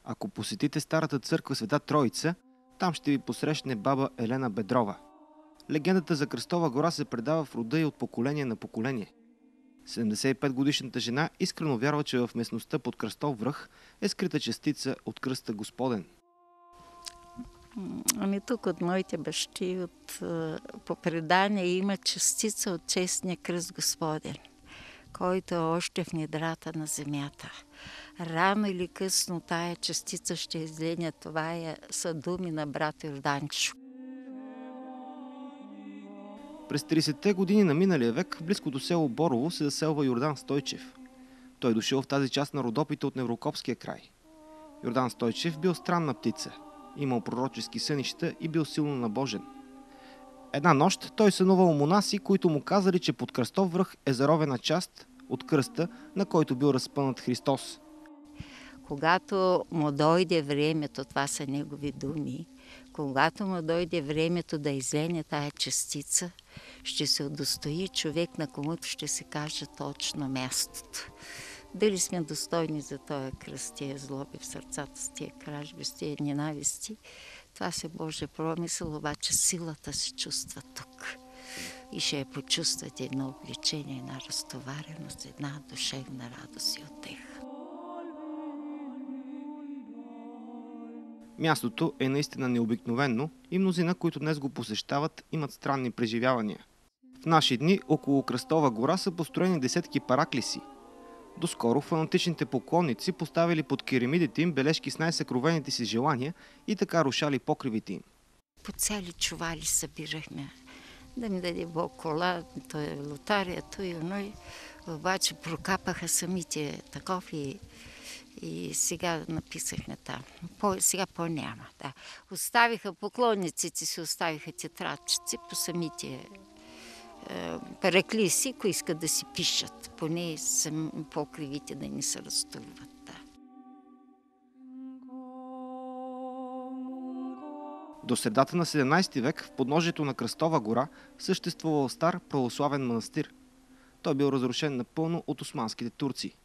Ако посетите старата църква Света Троица, там ще ви посрещне баба Елена Бедрова. Легендата за Кръстова гора се предава в рода й от поколение на поколение. 75-годишната жена искрено вярва, че в местността под Кръстов връх е скрита частица от кръста Господен. Ами тук от моите бащи, по предание има частица от честния кръст Господен, който е още в недрата на земята. Рано или късно тая частица ще излезе. Това са думи на брат Йорданчо. През 30-те години на миналия век в близкото село Борово се заселва Йордан Стойчев. Той дошъл в тази част на Родопите от Неврокопския край. Йордан Стойчев бил странна птица, имал пророчески сънища и бил силно набожен. Една нощ той сънувал монаси, които му казали, че под Кръстов връх е заровена част от кръста, на който бил разпънат Христос. Когато му дойде времето, това са негови думи, когато му дойде времето да излене тая частица, ще се удостои човек, на комуто ще се каже точно мястото. Дали сме достойни за този кръст, тия злоби в сърцата, с тия кражби, с тия ненависти, това се Божия промисъл, обаче силата се чувства тук. И ще я почувствате едно обличение, една разтовареност, една душевна радост и утеха. Мястото е наистина необикновено и мнозина, които днес го посещават, имат странни преживявания. В наши дни около Кръстова гора са построени десетки параклиси. Доскоро фанатичните поклонници поставили под керемидите им бележки с най-съкровените си желания и така рушали покривите им. По цяли чували събирахме. Да ми даде Бог кола, то е лотария, то и оно. Обаче прокапаха самите таков и сега написахме там. Сега по-няма. Да. Оставиха поклонниците си, оставиха тетрадчици по самите параклиси, които искат да си пишат. Поне покривите да не се разтурват. Да. До средата на 17 век в подножието на Кръстова гора съществувал стар православен манастир. Той бил разрушен напълно от османските турци.